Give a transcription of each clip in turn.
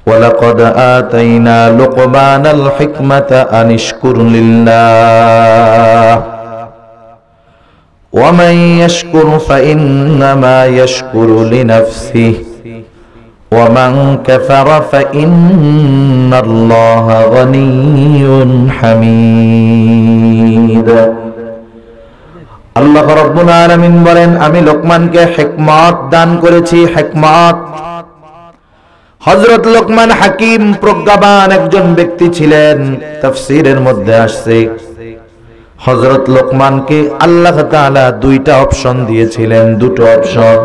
ওয়ালাকাদ আতাইনা লুকমানাল হিকমাতা আনিশকুর লিল্লাহ ওয়া মান ইয়াশকুর ফাইন্নামা ইয়াশকুরু লিনাফসিহি ওয়া মান কাফারা ফাইন্নাল্লাহা গনিয়্যুন হামিদ। আল্লাহ রাব্বুল আলামিন বলেন, আমি লোকমানকে হিকমত দান করেছি। হিকমত, হযরত লোকমান হাকিম প্রজ্ঞাবান একজন ব্যক্তি ছিলেন। তাফসীরের মধ্যে আসছে হযরত লোকমানকে আল্লাহ তাআলা দুইটা অপশন দিয়েছিলেন, দুটো অপশন,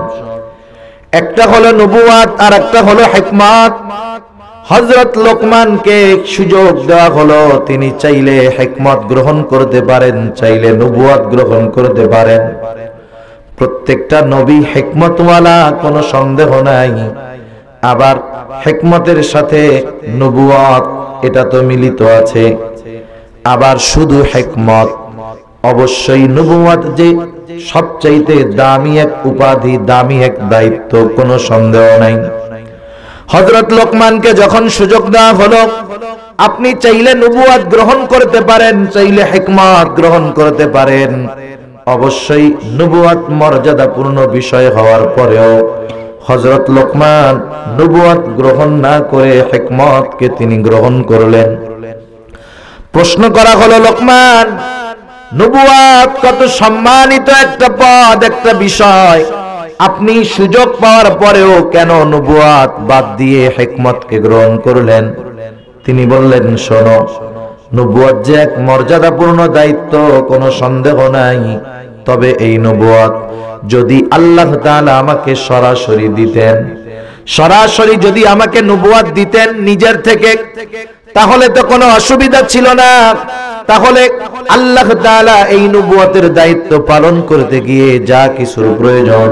একটা হলো নবুয়াত আর একটা হলো হিকমত। হযরত লোকমানকে সুযোগ দেওয়া হলো, তিনি চাইলে হিকমত গ্রহণ করতে পারেন, চাইলে নবুয়াত গ্রহণ করতে পারেন। প্রত্যেকটা নবী হিকমতওয়ালা, কোনো সন্দেহ নাই। আবার হিকমতের সাথে নবুয়াত এটা তো মিলিত আছে। আবার শুধু হিকমত, অবশ্যই নবুয়াত যে সবচাইতে দামি এক উপাধি, দামি এক দায়িত্ব, কোনো সন্দেহ নাই। হযরত লোকমানকে যখন সুযোগ দেওয়া হলো, আপনি চাইলে নবুয়াত গ্রহণ করতে পারেন, চাইলে হিকমত গ্রহণ করতে পারেন। অবশ্যই নবুয়াত মর্যাদাপূর্ণ বিষয় হওয়ার পরেও হযরত লোকমান নবুয়াত গ্রহণ না করে হিকমতকে তিনি গ্রহণ করলেন। প্রশ্ন করা হলো, লোকমান, নবুয়াত কত সম্মানিত একটা পদ, একটা বিষয়, আপনি সুযোগ পাওয়ার পরেও কেন নবুয়াত বাদ দিয়ে হিকমতকে গ্রহণ করলেন? তিনি বললেন, শোনো, নবুয়াত যে এক মর্যাদাপূর্ণ দায়িত্ব, কোনো সন্দেহ নাই। তবে এই নবুয়াত যদি আল্লাহ তাআলা আমাকে সরাসরি দিতেন, সরাসরি যদি আমাকে নবুয়াত দিতেন নিজের থেকে, তাহলে তো কোনো অসুবিধা ছিল না। তাহলে আল্লাহ তাআলা এই নবুয়াতের দায়িত্ব পালন করতে গিয়ে যা কিছুর প্রয়োজন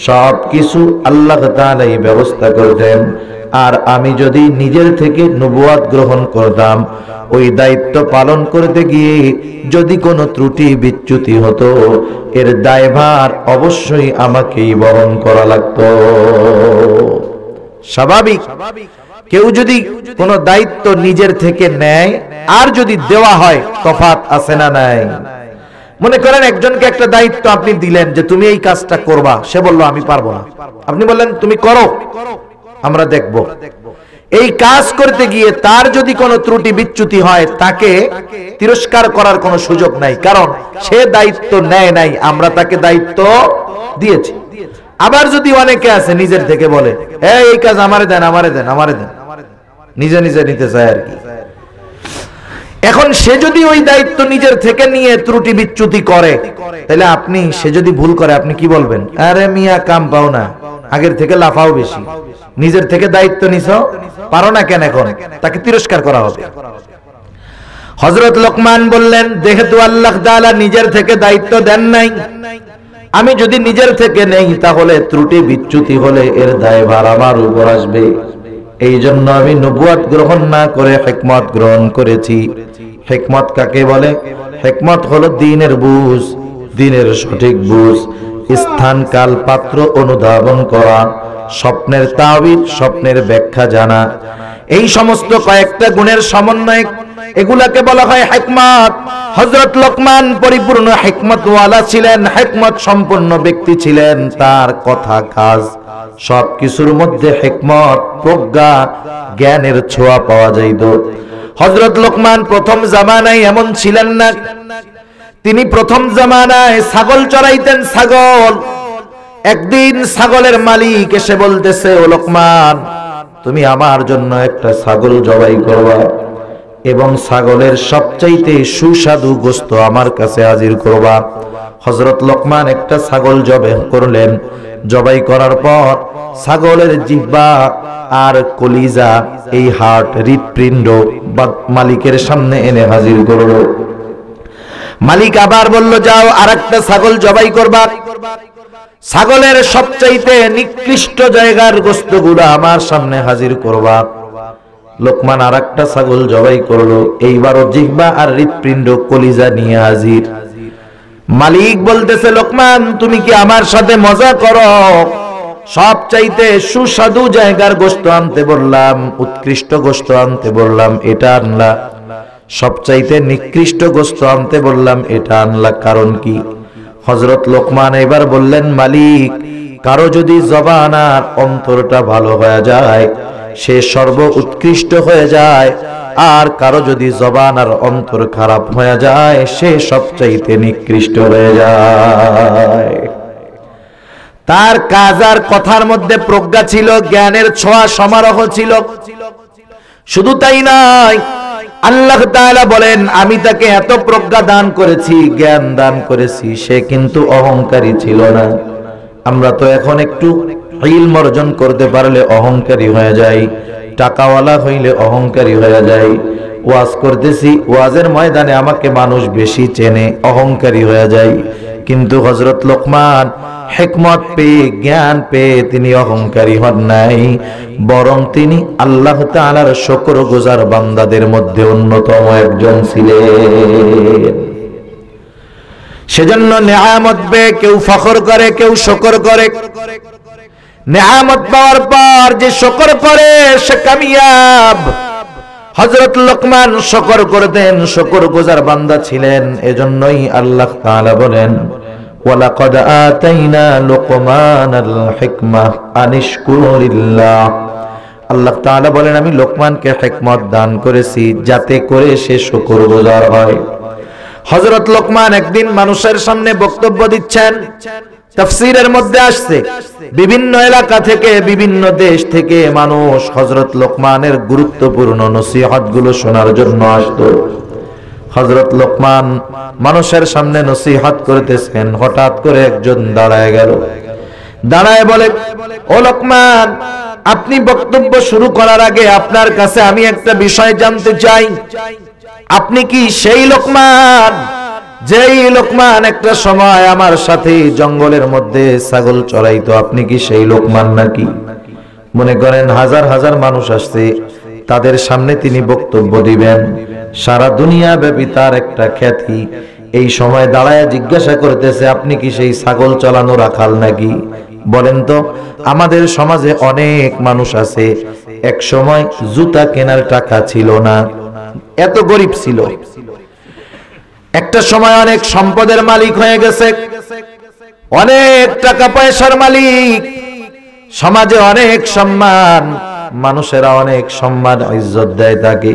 সব কিছু আল্লাহ তাআলাই ব্যবস্থা করতেন। আর আমি যদি নিজের থেকে নবুয়াত গ্রহণ করতাম, ওই দায়িত্ব পালন করতে গিয়ে যদি কোনো ত্রুটি বিচ্যুতি হতো, এর দায়ভার অবশ্যই আমাকেই বহন করা লাগতো। স্বাভাবিক, কেউ যদি কোনো দায়িত্ব নিজের থেকে নেয় আর যদি দেওয়া হয়, তফাৎ আছে না নাই? মনে করেন একজনকে একটা দায়িত্ব আপনি দিলেন যে তুমি এই কাজটা করবা, সে বলল আমি পারবো না। আপনি বললেন তুমি করো, আমরা দেখব। এই কাজ করতে গিয়ে তার যদি কোনো ত্রুটি বিচ্যুতি হয়, তাকে তিরস্কার করার কোনো সুযোগ নাই, কারণ সে দায়িত্ব নেয় নাই, আমরা তাকে দায়িত্ব দিয়েছি। আবার যদি অনেকে আছে নিজের থেকে বলে, এই কাজ আমারে দেন, আমারে দেন, আমারে দেন, নিজে নিজে নিতে চায় আর কি। এখন সে যদি ওই দায়িত্ব নিজের থেকে নিয়ে ত্রুটি বিচ্যুতি করে, তাহলে আপনি, সে যদি ভুল করে, আপনি কি বলবেন? আরে মিয়া, কাম পাও না, আগের থেকে লাফাও বেশি, নিজের থেকে দায়িত্ব নিছো, পারো না কেন? এখন তাকে তিরস্কার করা হবে। হযরত লোকমান বললেন, যেহেতু আল্লাহ তাআলা নিজের থেকে দায়িত্ব দেন নাই, আমি যদি নিজের থেকে নেই, তাহলে ত্রুটি বিচ্যুতি হলে এর দায়ভার আমার উপর আসবে। এই জন্য আমি নবুয়াত গ্রহণ না করে হিকমত গ্রহণ করেছি। হিকমত কাকে বলে? হিকমত হলো দ্বীনের বুঝ, দ্বীনের সঠিক বুঝ, স্থান কাল পাত্র অনুধাবন করা, স্বপ্নের তাবির, স্বপ্নের ব্যাখ্যা জানা, এই সমস্ত কয়েকটা গুণের সমন্বয়, এগুলাকে বলা হয় হিকমত। হযরত লোকমান পরিপূর্ণ হিকমতওয়ালা ছিলেন, হিকমত সম্পন্ন ব্যক্তি ছিলেন। তার কথা, কাজ সবকিছুর মধ্যে হিকমত, প্রজ্ঞা, জ্ঞানের ছোঁয়া পাওয়া যাইত। হযরত লোকমান প্রথম জামানায় এমন ছিলেন না। তিনি প্রথম জামানায় ছাগল চড়াইতেন, ছাগল। একদিন ছাগলের মালিক এসে বলতেছে, ও লোকমান, তুমি আমার জন্য একটা ছাগল জবাই করবা এবং ছাগলের সবচাইতে সুস্বাদু গোশত আমার কাছে হাজির করবা। হযরত লোকমান একটা ছাগল জবাই করলেন। জবাই করার পর ছাগলের জিহ্বা আর কলিজা, এই হার্ট, হৃৎপিণ্ড মালিকের সামনে এনে হাজির করলো। মালিক আবার বলল, যাও আরেকটা ছাগল জবাই করবা, ছাগলের সবচাইতে নিকৃষ্ট জায়গার গোশতগুলো আমার সামনে হাজির করবা। লোকমান আরেকটা ছাগল জবাই করলো, এইবারও জিহ্বা আর হৃৎপিণ্ড কলিজা নিয়ে হাজির। মালিক বলতেছে, লোকমান, তুমি কি আমার সাথে মজা করো? সবচাইতে সুস্বাদু জায়গার গোশত আনতে বললাম, উৎকৃষ্ট গোশত আনতে বললাম, এটা আনলা। সবচাইতে নিকৃষ্ট গোশত আনতে বললাম, এটা আনলা। কারণ কি? হযরত লোকমান এবার বললেন, মালিক, কারো যদি জবান আর অন্তরটা ভালো হয়ে যায় সে সর্ব উৎকৃষ্ট হয়ে যায়, আর কারো যদি জবান আর অন্তর খারাপ হয়ে যায় সে সবচাইতে নিকৃষ্ট হয়ে যায়। তার কাজ আর কথার মধ্যে প্রজ্ঞা ছিল, জ্ঞানের ছোঁয়া সমারোহ ছিল। শুধু তাই নয়, আল্লাহ তাআলা বলেন আমি তাকে এত প্রজ্ঞা দান করেছি, জ্ঞান দান করেছি, সে কিন্তু অহংকারী ছিল না। আমরা তো এখন একটু ইলম অর্জন করতে পারলে অহংকারী হয়ে যাই, টাকাওয়ালা হইলে অহংকারী হয়ে যাই, ওয়াজ করতেছি, ওয়াজের ময়দানে আমাকে মানুষ বেশি চেনে, অহংকারী হয়ে যায়। কিন্তু হযরত লোকমান হিকমত পেয়ে, জ্ঞান পেয়ে তিনি অহংকারী হন নাই, বরং তিনি আল্লাহ তাআলার শুকরগুজার বান্দাদের মধ্যে অন্যতম একজন ছিলেন। সেজন্য নেয়ামত পেয়ে কেউ ফখর করে, কেউ শুকর করে। নেয়ামত পাওয়ার পর যে শুকর করে সে কামিয়াব। হযরত লোকমান শুকর করতেন, শুকরগুজার বান্দা ছিলেন। এজন্যই আল্লাহ তাআলা বলেন, ওয়ালাকাদ আতাইনা লুকমানাল হিকমাহ আনিশকুরিল্লাহ। আল্লাহ তাআলা বলেন আমি লোকমানকে হিকমত দান করেছি যাতে করে সে শুকরগুজার হয়। হযরত লোকমান একদিন মানুষের সামনে বক্তব্য দিচ্ছেন। তাফসীরের মধ্যে আসছে বিভিন্ন এলাকা থেকে, বিভিন্ন দেশ থেকে মানুষ হযরত লোকমানের গুরুত্বপূর্ণ নসিহতগুলো শোনার জন্য আসতো। হযরত লোকমান মানুষের সামনে নসিহত করতেছেন, হঠাৎ করে একজন দাঁড়ায় গেল। দাঁড়ায় বলে, ও লোকমান, আপনি বক্তব্য শুরু করার আগে আপনার কাছে আমি একটা বিষয় জানতে চাই। আপনি কি সেই লোকমান যেই লোকমান একটা সময় আমার সাথে জঙ্গলের মধ্যে ছাগল চড়াইতো? আপনি কি সেই লোকমান নাকি? মনে করেন হাজার হাজার মানুষ আসছে, তাদের সামনে তিনি বক্তব্য দিবেন, সারা দুনিয়া ব্যাপী তার একটা খ্যাতি। এই সময় দাঁড়ায় জিজ্ঞাসা করতেছে, আপনি কি সেই ছাগল চালানো রাখাল নাকি? বলেন তো, আমাদের সমাজে অনেক মানুষ আছে এক সময় জুতা কেনার টাকা ছিল না, এত গরিব ছিল, একটা সময় অনেক সম্পদের মালিক হয়ে গেছে, অনেক টাকা পয়সার মালিক, সমাজে অনেক সম্মান, মানুষেরা অনেক সম্মান ইজ্জত দেয় তাকে।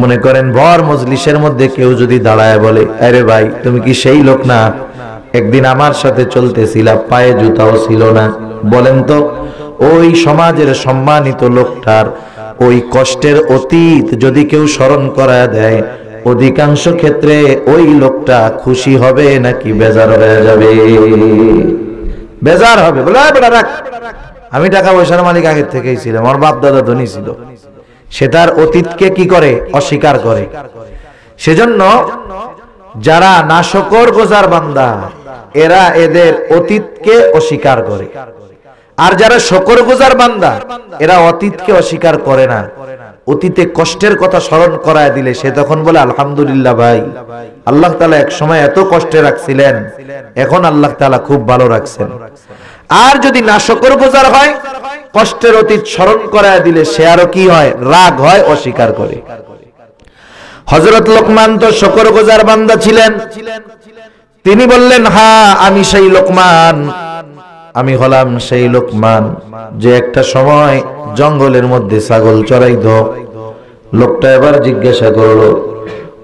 মনে করেন ভর মজলিসের মধ্যে কেউ যদি দাঁড়ায় বলে, আরে ভাই তুমি কি সেই লোক না, একদিন আমার সাথে চলতেছিলা, পায়ে জুতাও ছিল না। বলেন তো, ওই সমাজের সম্মানিত লোকটার ওই কষ্টের অতীত যদি কেউ স্মরণ করায় দেয়, অধিকাংশ ক্ষেত্রে ওই লোকটা খুশি হবে নাকি বেজার হয়ে যাবে? বেজার হবে, বলে রাখ, আমি টাকা পয়সার মালিক আগের থেকেই ছিলাম, আমার বাপ দাদা ধনী ছিল। সে তার অতীতকে কি করে? অস্বীকার করে। সেজন্য যারা নাশকরগুজার বান্দা এরা এদের অতীতকে অস্বীকার করে, আর যারা শুকরগুজার বান্দা এরা অতীতকে অস্বীকার করে না। অতীতে কষ্টের কথা স্মরণ করায় দিলে সে তখন বলে আলহামদুলিল্লাহ ভাই, আল্লাহ তাআলা এক সময় এত কষ্টে রাখছিলেন, এখন আল্লাহ তাআলা খুব ভালো রাখছেন। আর যদি নাশকরগুজার হয়, কষ্টের অতীত স্মরণ করায় দিলে সে আরো কি হয়? রাগ হয়, অস্বীকার করে। হযরত লোকমান তো শুকরগুজার বান্দা ছিলেন। তিনি বললেন, হ্যাঁ আমি সেই লোকমান, আমি হলাম সেই লোকমান যে একটা সময় জঙ্গলের মধ্যে ছাগল চড়াইতো। লোকটা এবার জিজ্ঞাসা করলো,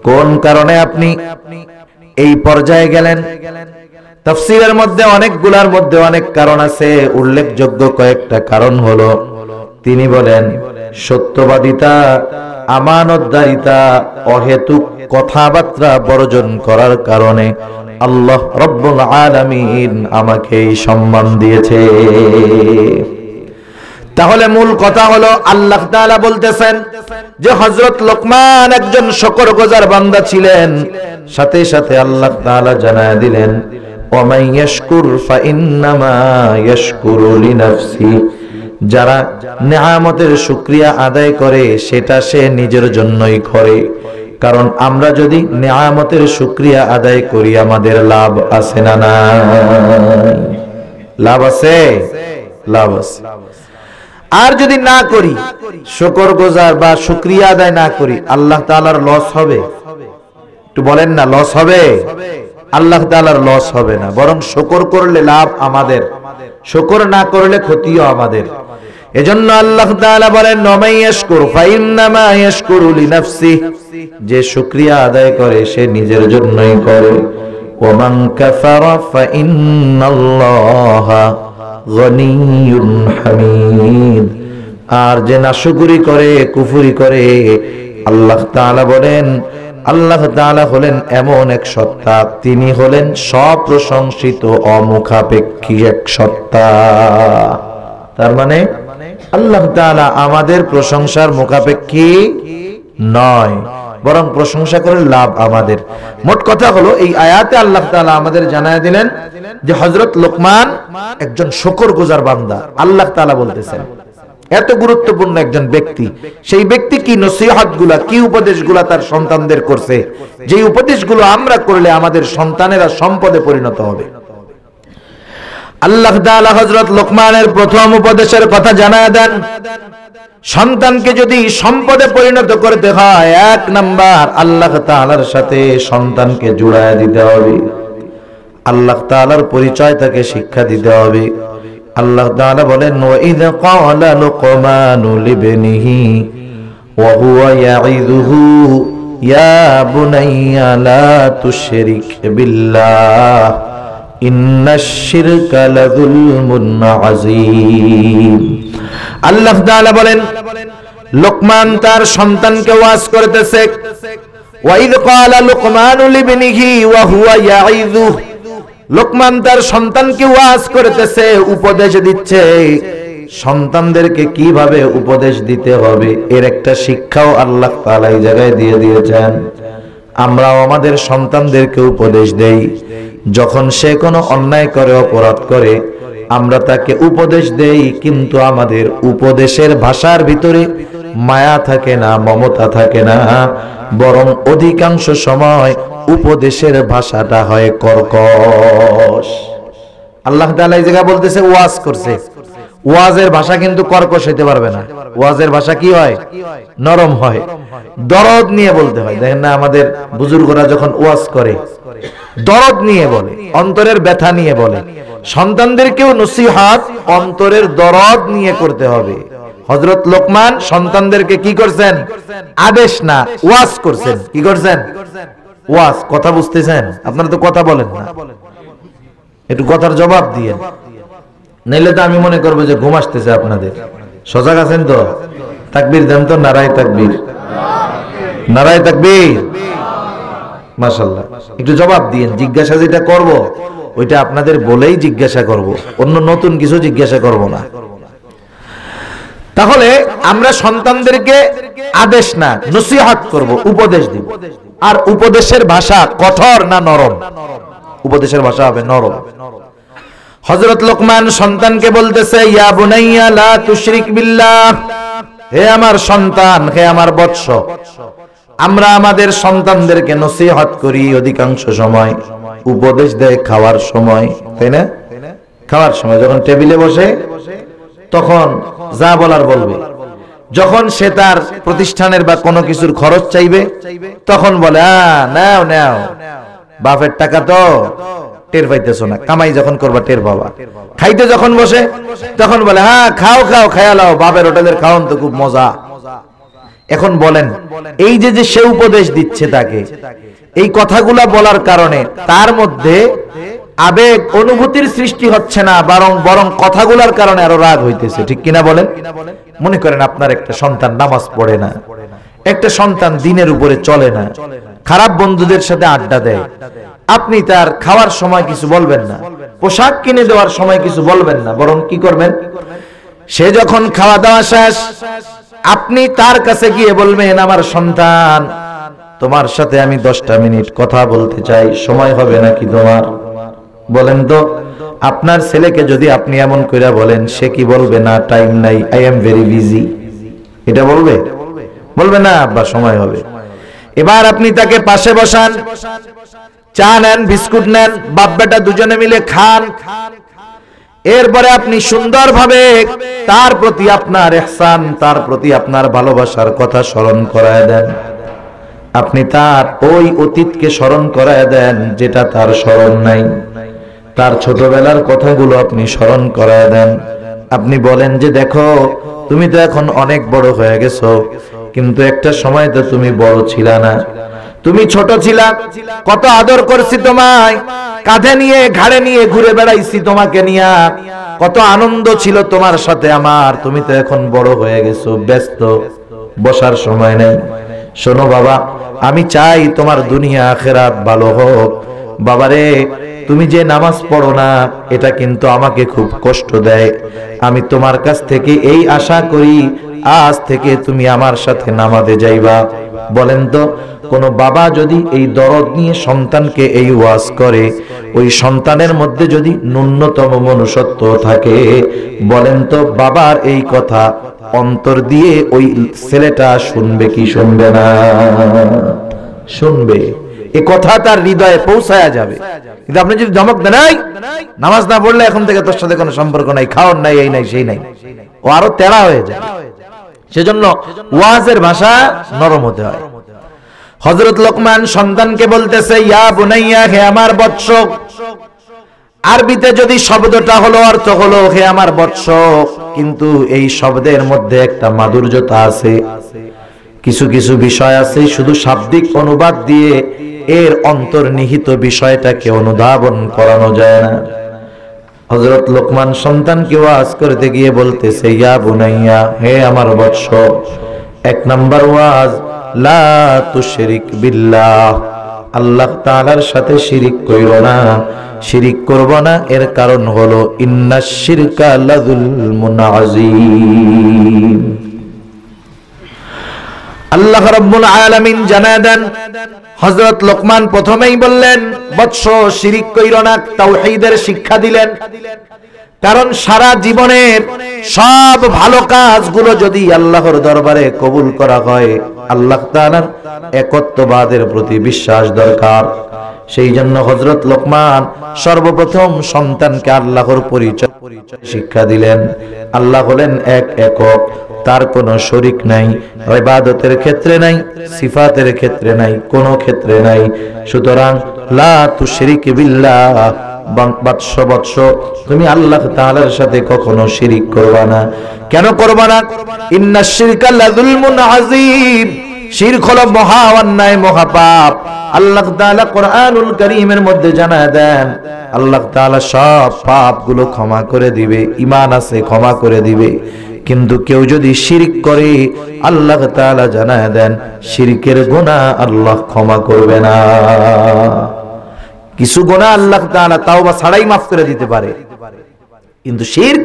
কোন কারণে আপনি এই পর্যায়ে গেলেন? তাফসীরের মধ্যে অনেকগুলার মধ্যে অনেক কারণ আছে, উল্লেখযোগ্য কয়েকটা কারণ হলো, তিনি বলেন সত্যবাদিতা, আমানতদারিতা, অহেতুক কথাবার্তা বর্জন করার কারণে আল্লাহ রব্বুল আলামিন আমাকে এই সম্মান দিয়েছে। তাহলে মূল কথা হলো আল্লাহ তাআলা বলতেছেন যে হযরত লোকমান একজন শুকরগুজার বান্দা ছিলেন, সাথে সাথে আল্লাহ তাআলা জানায় দিলেন, ওয়া মান ইয়াশকুর ফাইন্নামা ইয়াশকুরু লিনাফসি, যারা নিয়ামতের শুকরিয়া আদায় করে সেটা সে নিজের জন্যই করে। কারণ আমরা যদি নিয়ামতের শুকরিয়া আদায় করি আমাদের লাভ আছে না নাই? লাভ আছে? লাভ আছে। আর যদি না করি, শুকরগুজার বা শুকরিয়া আদায় না করি, আল্লাহ তাআলার লস হবে? একটু বলেন না, লস হবে? আল্লাহ তাআলার লস হবে না, বরং শুকর করলে লাভ আমাদের, শুকর না করলে ক্ষতিও আমাদের। এজন্য আল্লাহ তাআলা বলেন, নামাইয়াশকুর ফাইন্নামা ইয়াশকুরু লিনাফসিহি, যে শুকরিয়া আদায় করে সে নিজের জন্যই করে। ওয়ামান কাফারা ফাইন্নাল্লাহা গনিয়্যুন হামিদ, আর যে নাশকরি করে, কুফরি করে, আল্লাহ তাআলা বলেন, আল্লাহ তাআলা হলেন এমন এক সত্তা, তিনি হলেন সপ্রশংসিত, অমুখাপেক্ষী এক সত্তা। তার মানে আল্লাহ তাআলা আমাদের প্রশংসার মুখাপেক্ষী নয়, বরং প্রশংসা করে লাভ আমাদের। মোট কথা হলো, এই আয়াতে আল্লাহ তাআলা আমাদের জানায় দিলেন যে হযরত লোকমান একজন শুকরগুজার বান্দা। আল্লাহ তাআলা বলতেছেন এত গুরুত্বপূর্ণ একজন ব্যক্তি, সেই ব্যক্তি কি নসিহতগুলা, কি উপদেশগুলা তার সন্তানদের করছে, যে উপদেশগুলো আমরা করলে আমাদের সন্তানেরা সম্পদে পরিণত হবে। আল্লাহ তাআলা হযরত লোকমানের প্রথম উপদেশের কথা জানায় দেন, সন্তানকে যদি সম্পদে পরিণত করতে হয়, এক নাম্বার আল্লাহ তাআলার সাথে সন্তানকে জুড়ায় দিতে হবে, আল্লাহ তাআলার পরিচয় তাকে শিক্ষা দিতে হবে। আল্লাহ তাআলা বলেন, ওয়াইদ ক্বালা লুকমানু লিবনিহি ওয়া হুয়া ইয়াইযুহু ইয়া বুনাইয়া লা তুশরিক বিল্লাহ ইন্নাশ শিরকা লাযুলমুন আযীম। আল্লাহ তাআলা বলেন, লোকমান তার সন্তানকে ওয়াজ করতেছে, ওয়াইদ ক্বালা লুকমানু লিবনিহি ওয়া হুয়া ইয়াইযুহু, লোকমান তার সন্তানকে ওয়াজ করতেছে, উপদেশ দিচ্ছে, সন্তানদেরকে কিভাবে উপদেশ দিতে হবে এর একটা শিক্ষাও আল্লাহ তাআলা এই জায়গায় দিয়ে দিয়েছেন। আমরাও আমাদের সন্তানদেরকে উপদেশ দেই, যখন সে কোনো অন্যায় করে, অপরাধ করে, আমরা তাকে উপদেশ দেই, কিন্তু আমাদের উপদেশের ভাষার ভিতরে মায়া থাকে না, মমতা থাকে না, বরং অধিকাংশ সময় উপদেশের ভাষাটা হয় কর্কশ। আল্লাহ তাআলা এই জায়গায় বলতেছে ওয়াজ করছে, ওয়াজের ভাষা কিন্তু কর্কশ হইতে পারবে না, ওয়াজের ভাষা কি হয়? নরম হয়, দরদ নিয়ে বলতে হয়। দেখেন না, আমাদের বুজুর্গরা যখন ওয়াজ করে দরদ নিয়ে বলে, অন্তরের ব্যথা নিয়ে বলে। সন্তানদেরকেও নসিহত অন্তরের দরদ নিয়ে করতে হবে। হযরত লোকমান সন্তানদেরকে কি করছেন? আদেশ না, ওয়াজ করছেন। কি করছেন? ওয়াজ। কথা বুঝতেছেন? আপনারা তো কথা বলেন না, একটু কথার জবাব দিয়ে, নাইলে তো আমি মনে করবো যে ঘুম আসতেছে আপনাদের। সজাগ আছেন তো? তাকবীর দেন তো, নারায়ে তাকবীর, নারায়ে তাকবীর, মাশাআল্লাহ। একটু জবাব দিয়েন। জিজ্ঞাসা যেটা করব ওইটা আপনাদের বলেই জিজ্ঞাসা করব, অন্য নতুন কিছু জিজ্ঞাসা করব না। তাহলে আমরা সন্তানদেরকে আদেশ না, নসিহত করব, উপদেশ দিব। আর উপদেশের ভাষা কঠোর না নরম? উপদেশের ভাষা হবে নরম। হযরত লোকমান সন্তানকে বলতেছে, ইয়া বুনাইয়া লা তুশরিক বিল্লাহ, হে আমার সন্তান, হে আমার বৎস। আমরা আমাদের সন্তানদেরকে নসিহত করি অধিকাংশ সময়, উপদেশ দেয় খাওয়ার সময়, তাই না? খাওয়ার সময় যখন টেবিলে বসে তখন যা বলার বলবে, যখন সে তার প্রতিষ্ঠানের বা কোনো কিছুর খরচ চাইবে তখন বলে, নাও নাও, বাপের টাকা তো টের পাইতেছো না, কামাই যখন করবা টের পাবা। খাইতে যখন বসে তখন বলে, হ্যাঁ খাও খাও, খায়া লাও, বাপের হোটেলের খাওন তো খুব মজা। এখন বলেন, এই যে সে উপদেশ দিচ্ছে তাকে, এই কথাগুলা বলার কারণে তার মধ্যে আবেগ অনুভূতির সৃষ্টি হচ্ছে না, বরং কথাগুলার কারণে আরো রাগ হইতেছে। ঠিক কিনা বলেন? মনে করেন আপনার একটা সন্তান নামাজ পড়ে না, একটা সন্তান দিনের উপরে চলে না, খারাপ বন্ধুদের সাথে আড্ডা দেয়, আপনি তার খাওয়ার সময় কিছু বলবেন না, পোশাক কিনে দেওয়ার সময় কিছু বলবেন না, বরং কি করবেন? সে যখন খাওয়া দাওয়া শেষ, আপনি তার কাছে গিয়ে বলবেন, আমার সন্তান, তোমার সাথে আমি 10টা মিনিট কথা বলতে চাই, সময় হবে নাকি তোমার? বলেন তো, আপনার ছেলেকে যদি আপনি এমন কইরা বলেন, সে কি বলবে? না, টাইম নাই, আই এম ভেরি বিজি। এটা বলবে? বলবে না, আব্বা সময় হবে। এবার আপনি তাকে পাশে বসান, চা নেন, বিস্কুট নেন, বাপ বেটা দুজনে মিলে খান। এরপরে আপনি সুন্দরভাবে তার প্রতি আপনার ইহসান, তার প্রতি আপনার ভালোবাসার কথা স্মরণ করায় দেন। আপনি তার ওই অতীতকে স্মরণ করায় দেন যেটা তার স্মরণ নাই। তার ছোটবেলার কথাগুলো আপনি স্মরণ করায় দেন। আপনি বলেন যে দেখো, তুমি তো এখন অনেক বড় হয়ে গেছো, কিন্তু একটা সময় তো তুমি বড় ছিলা না। তুমি ছোট ছিলা, কত আদর করছি তোমায়, কাঁধে নিয়ে ঘাড়ে নিয়ে ঘুরে বেড়াইছি তোমাকে নিয়ে, কত আনন্দ ছিল তোমার সাথে আমার। তুমি তো এখন বড় হয়ে গেছো, ব্যস্ত, বসার সময় নেই। শোনো বাবা, আমি চাই তোমার দুনিয়া আখিরাত ভালো হোক। বাবারে, তুমি যে নামাজ পড়ো না, এটা কিন্তু আমাকে খুব কষ্ট দেয়। আমি তোমার কাছ থেকে এই আশা করি, আজ থেকে তুমি আমার সাথে নামাজে যাইবা। বলেন তো, কোন বাবা যদি এই দরদ নিয়ে সন্তানকে এই ওয়াজ করে, ওই সন্তানের মধ্যে যদি ন্যূনতম মনুষ্যত্ব থাকে, বলেন তো বাবার এই কথা অন্তর দিয়ে ওই ছেলেটা শুনবে কি শুনবে না? শুনবে। এই কথা তার হৃদয়ে পৌঁছায়া যাবে। কিন্তু আপনি যদি ধমক দেন, নামাজ না পড়লে এখন থেকে তোর সাথে কোনো সম্পর্ক নাই, খাওয়ার নাই, এই নাই সেই নাই, ও আরো তেড়া হয়ে যায়। সেজন্য ওয়াজের ভাষা নরম হতে হয়। হযরত লোকমান সন্তানকে বলতেছে, ইয়া বুনাইয়া, হে আমার বৎস। আরবিতে যদি শব্দটা হলো, অর্থ হলো হে আমার বৎস, কিন্তু এই শব্দের মধ্যে একটা মাধুর্যতা আছে। কিছু কিছু বিষয় আছে শুধু শাব্দিক অনুবাদ দিয়ে এর অন্তর্নিহিত বিষয়টাকে অনুধাবন করানো যায় না। হযরত লোকমান সন্তানকে ওয়াজ করতে গিয়ে বলতেছে, ইয়া বুনাইয়া, হে আমার বৎস। এক নাম্বার ওয়াজ, লা তুশরিক বিল্লাহ, আল্লাহ তাআলার সাথে শিরিক কইরো না। শিরিক করব না, এর কারণ হলো ইন্নাশ শিরকা লাযুলমুন আযীম। আল্লাহ রাব্বুল আলামিন জানায় দেন, হযরত লোকমান প্রথমেই বললেন, বৎস শিরিক কইরো না, তাওহীদের শিক্ষা দিলেন। কারণ সারা জীবনের সব ভালো কাজগুলো যদি আল্লাহর দরবারে কবুল করা হয়, আল্লাহ তাআলার একত্ববাদের প্রতি বিশ্বাস দরকার। সেই জন্য হযরত লোকমান সর্বপ্রথম সন্তানকে আল্লাহর পরিচয় শিক্ষা দিলেন। আল্লাহ হলেন এক, একক, তার কোনো শরীক নাই, ইবাদতের ক্ষেত্রে নাই, সিফাতের ক্ষেত্রে নাই, কোনো ক্ষেত্রে নাই। সুতরাং লা তুশরিক বিল্লাহ, বৎস তুমি আল্লাহ তাআলার সাথে কখনো শিরিক করবা না। কেন করবা না? ইন্নাশ শিরকা লাযুলমুন আযীম, শিরক হলো মহা অন্যায়, মহা পাপ। আল্লাহ তাআলা কোরআনুল কারীমের মধ্যে জানায় দেন, আল্লাহ তাআলা সব পাপগুলো ক্ষমা করে দিবে, ঈমান আছে ক্ষমা করে দিবে। কিন্তু কেউ যদি শিরিক করে, আল্লাহ তাআলা জানায় দেন শিরকের গুনাহ আল্লাহ ক্ষমা করবে না। কিছু গুনাহ আল্লাহ তাআলা তাওবা ছাড়াই মাফ করে দিতে পারে, কিন্তু শিরক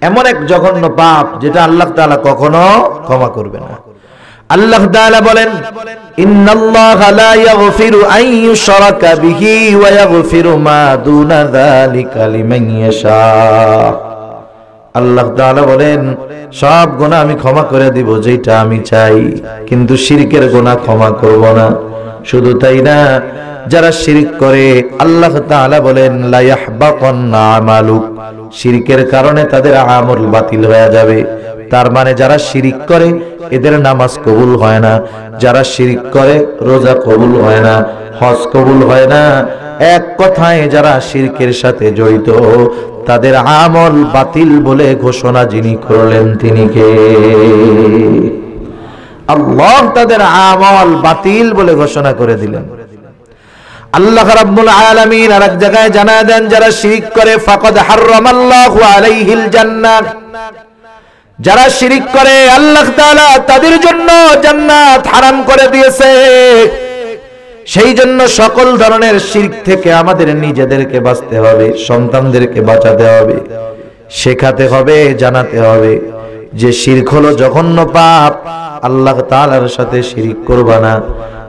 এমন এক জঘন্য পাপ যেটা আল্লাহ তাআলা কখনো ক্ষমা করবে না। আল্লাহ তাআলা বলেন, ইন্নাল্লাহা লা ইয়াগফিরু আন ইউশরাকা বিহি ওয়া ইয়াগফিরু মা দুনা যালিকা লিমান ইয়াশা। আল্লাহ তাআলা বলেন, সব গুনাহ আমি ক্ষমা করে দিব যেটা আমি চাই, কিন্তু শিরকের গুনাহ ক্ষমা করব না। শুধু তাই না, যারা শিরক করে আল্লাহ তাআলা বলেন, লা ইয়াহবাতান্না আমালুক, শিরকের কারণে তাদের আমল বাতিল হয়ে যাবে। তার মানে যারা শিরিক করে এদের নামাজ কবুল হয় না, যারা শিরিক করে রোজা কবুল হয় না, হজ কবুল হয় না। এক কথায় যারা শিরকের সাথে জড়িত তাদের আমল বাতিল বলে ঘোষণা যিনি করলেন তিনি কে? আল্লাহ তাদের আমল বাতিল বলে ঘোষণা করে দিলেন। আল্লাহ রাব্বুল আলামিন আরেক জায়গায় জানায় দেন, যারা শিরক করে ফাকাদ হারামাল্লাহু আলাইহিল জান্নাহ, যারা শিরিক করে আল্লাহ তাআলা তাদের জন্য জান্নাত হারাম করে দিয়েছে। সেই জন্য সকল ধরনের শিরক থেকে আমাদের নিজেদেরকে বাঁচতে হবে, সন্তানদেরকে বাঁচাতে হবে, শেখাতে হবে, জানাতে হবে যে শিরক হলো জঘন্য পাপ, আল্লাহ তাআলার সাথে শিরিক করবা না।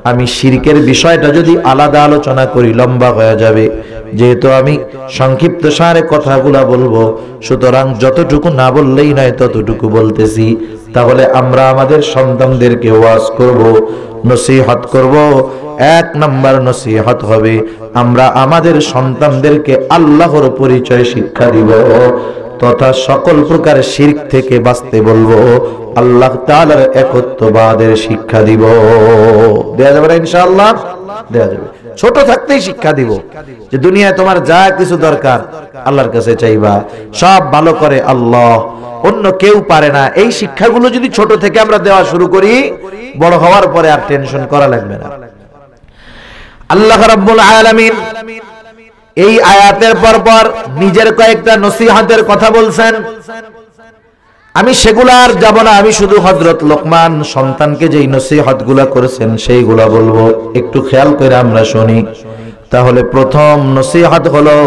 আমি শিরকের বিষয়টা যদি আলাদা আলোচনা করি লম্বা হয়ে যাবে, যেহেতু আমি সংক্ষিপ্ত সারে কথাগুলা বলবো, সুতরাং যতটুকু না বললেই নয় ততটুকু বলতেছি। তাহলে আমরা আমাদের সন্তানদেরকে ওয়াজ করব, নসিহত করব। এক নাম্বার নসিহত হবে আমরা আমাদের সন্তানদেরকে আল্লাহর পরিচয় শিক্ষা দিব, তথা সকল প্রকার শিরক থেকে বাঁচতে বলবো, আল্লাহ তাআলার একত্ববাদের শিক্ষা দিব। দেয়া যাবে না ইনশাআল্লাহ? দেয়া যাবে। ছোট থাকতেই শিক্ষা দিব যে দুনিয়ায় তোমার যা কিছু দরকার আল্লাহর কাছে চাইবা, সব ভালো করে আল্লাহ, অন্য কেউ পারে না। এই শিক্ষাগুলো যদি ছোট থেকে আমরা দেওয়া শুরু করি, বড় হওয়ার পরে আর টেনশন করা লাগবে না। আল্লাহ রাব্বুল আলামিন এই আয়াতের পর নিজের কয়েকটা নসিহতের কথা বলছেন। আমি সেগুলা আর যাব না, আমি শুধু হযরত লোকমান সন্তানকে যেই নসিহতগুলা করেছেন সেইগুলা বলবো। একটু খেয়াল করে আমরা শুনি। তাহলে প্রথম নসিহত হলো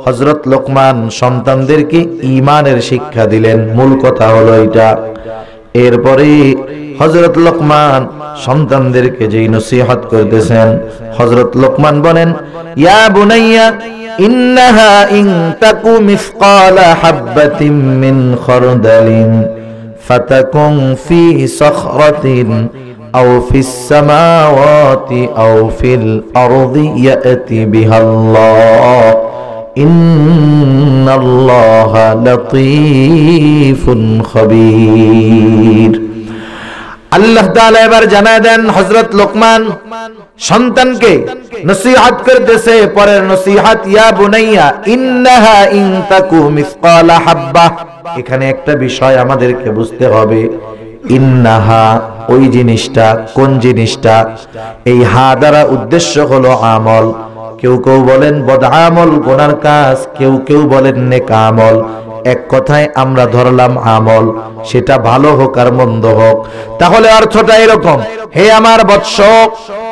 হযরত লোকমান সন্তানদেরকে ঈমানের শিক্ষা দিলেন, মূল কথা হলো এটা। এরপরে হযরত লোকমান সন্তানদেরকে যেই নসিহত করতেছেন, হযরত লোকমান বলেন, ইয়া বুনাইয়া ইন্নাহা ইন তাকু মিসকালা হাববাতিন মিন খারদালিন ফাতাকুন ফি সাখরাতিন আও ফিস সামাওয়াতি আও ফিল আরদি ইয়াতি বিহাল্লাহ ইন্নাল্লাহা লাতীফুন খাবীর। আল্লাহ তাআলা এবার জানায় দেন হযরত লোকমান সন্তানকে নসিহত করতেছে, পরের নসিহত, ইয়া বুনাইয়া ইন্নাহা ইন তাকু মিসকালা হাব্বা। এখানে একটা বিষয় আমাদেরকে বুঝতে হবে, ইন্নাহা ওই জিনিসটা, কোন জিনিসটা? এই হা দ্বারা উদ্দেশ্য হলো আমল। কেউ কেউ বলেন বদ আমল, গুনার কাজ, কেউ কেউ বলেন নেক আমল। এক কথায় আমরা ধরলাম আমল, সেটা ভালো হোক আর মন্দ হোক। তাহলে অর্থটা এরকম, হে আমার বৎস,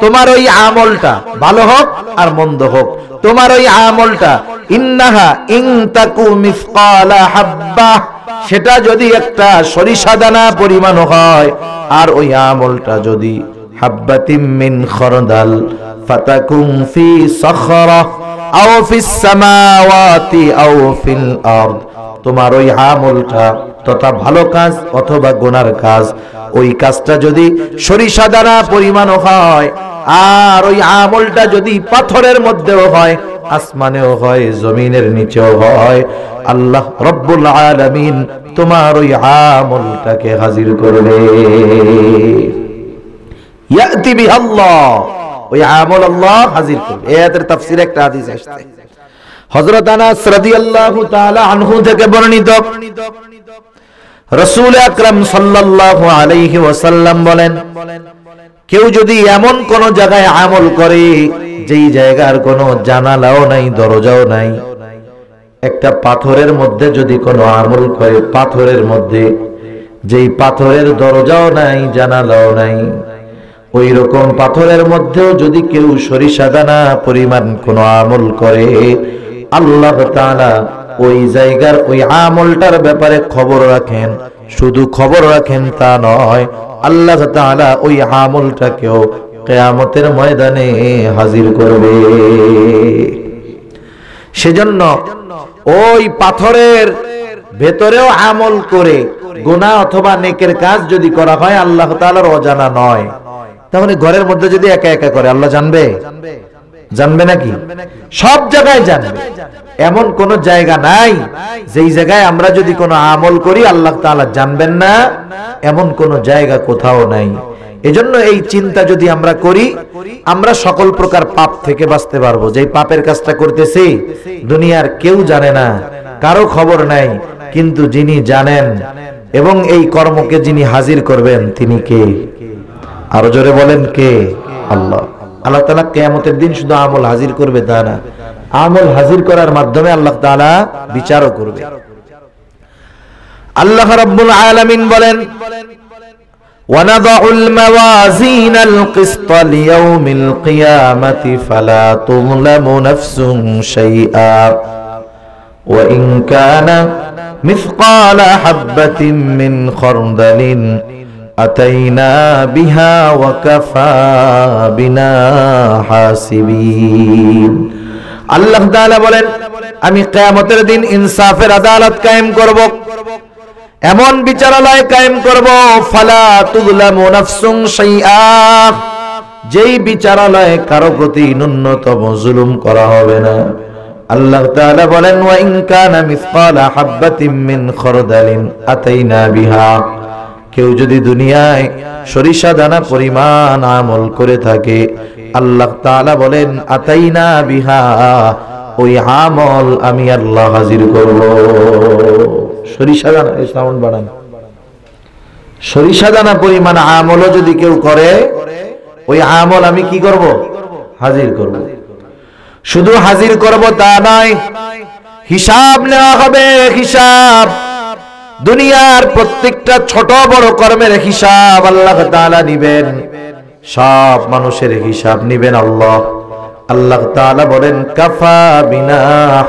তোমার ওই আমলটা ভালো হোক আর মন্দ হোক, তোমার ওই আমলটা ইন্নাহা ইন তাকু মিসকালা হাব্বা, সেটা যদি একটা সরিষা দানা পরিমাণ হয়, আর ওই আমলটা যদি হাব্বাতিম মিন খারদাল ফাতাকুন ফি সাখরা আও ফিস সামাওয়াতি আও ফিল আরদ, তোমার ওই আমলটা তথা ভালো কাজ অথবা গুনার কাজ, ওই কাজটা যদি সরিষা দানা পরিমাণ হয়, আর ওই আমলটা যদি পাথরের মধ্যেও হয়, আসমানেও হয়, জমিনের নিচেও হয়, আল্লাহ রব্বুল আলামিন তোমার ওই আমলটাকে হাজির করবে। ইয়াতি বিহাল্লাহ, ওই আমল আল্লাহ হাজির করবে। এই আয়াতের তাফসীরে একটা হাদিস আসছে, হযরত আনাস রাদিয়াল্লাহু তাআলা আনহু থেকে বর্ণিত, রাসূল আকরাম সাল্লাল্লাহু আলাইহি ওয়াসাল্লাম বলেন, কেউ যদি এমন কোন জায়গায় আমল করে যেই জায়গার কোনো জানালাও নাই, দরজাও নাই, একটা পাথরের মধ্যে যদি কোনো আমল করে, পাথরের মধ্যে যেই পাথরের দরজাও নাই, জানালাও নাই, ওই রকম পাথরের মধ্যেও যদি কেউ সরিষা দানা পরিমাণ কোনো আমল করে, আল্লাহ তাআলা ওই জায়গার ওই আমলটার ব্যাপারে খবর রাখেন। শুধু খবর রাখেন তা নয়, আল্লাহ তাআলা ওই আমলটাকেও কিয়ামতের ময়দানে হাজির করবে। সেজন্য ওই পাথরের ভেতরেও আমল করে গুনাহ অথবা নেকের কাজ যদি করা হয়, আল্লাহ তাআলার অজানা নয়। তাহলে ঘরের মধ্যে যদি একা একা করে, আল্লাহ জানবে? জানবে নাকি? সব জায়গায় জানবে। এমন কোন জায়গা নাই যেই জায়গায় আমরা যদি কোনো আমল করি আল্লাহ তাআলা জানবেন না, এমন কোন জায়গা কোথাও নাই। এজন্য এই চিন্তা যদি আমরা করি, আমরা সকল প্রকার পাপ থেকে বাঁচতে পারবো। যেই পাপের কাজটা করতেছি দুনিয়ার কেউ জানে না, কারো খবর নাই, কিন্তু যিনি জানেন এবং এই কর্মকে যিনি হাজির করবেন তিনি কে? আরো জোরে বলেন কে? আল্লাহ। আল্লাহ তাআলা কিয়ামতের দিন শুধু আমল হাজির করবে তা না, আমল হাজির করার মাধ্যমে আল্লাহ তাআলা বিচারও করবে। আল্লাহ রাব্বুল আলামিন বলেন, ওয়ানাদাউল মাওয়াজিনাল কিসতা লিয়াউমিল কিয়ামাতি ফালা তুযলামু নাফসুন শাইআ ওয়া ইন কানা মিসকালা হাববাতিন মিন খারদালিন আতাইনা বিহা ওয়া কাফা বিনা হাসিবিন। আল্লাহ তাআলা বলেন আমি কিয়ামতের দিন ইনসাফের আদালত কায়েম করব, এমন বিচারালয় কায়েম করব, ফালা তুযলামু নাফসুন শাইআ, যেই বিচারালয়ে কারো প্রতি ন্যূনতম জুলুম করা হবে না। আল্লাহ তাআলা বলেন ওয়া ইন কানা মিসকালা হাববাতিন মিন খারদালিন আতাইনা বিহা, কেউ যদি দুনিয়ায় সরিষা দানা পরিমাণ আমল করে থাকে, আল্লাহ তাআলা বলেন আতাইনা বিহা, ওই আমল আমি আল্লাহ হাজির করব। সরিষা দানা, সাউন্ড বাড়ান, সরিষা দানা পরিমাণ আমলও যদি কেউ করে, ওই আমল আমি কি করব? হাজির করব। শুধু হাজির করব তা নয়, হিসাব নেওয়া হবে। হিসাব, দুনিয়ার প্রত্যেকটা ছোট বড় কর্মের হিসাব আল্লাহ তাআলা নিবেন। সব মানুষের হিসাব নিবেন আল্লাহ। আল্লাহ তাআলা বলেন কাফা বিনা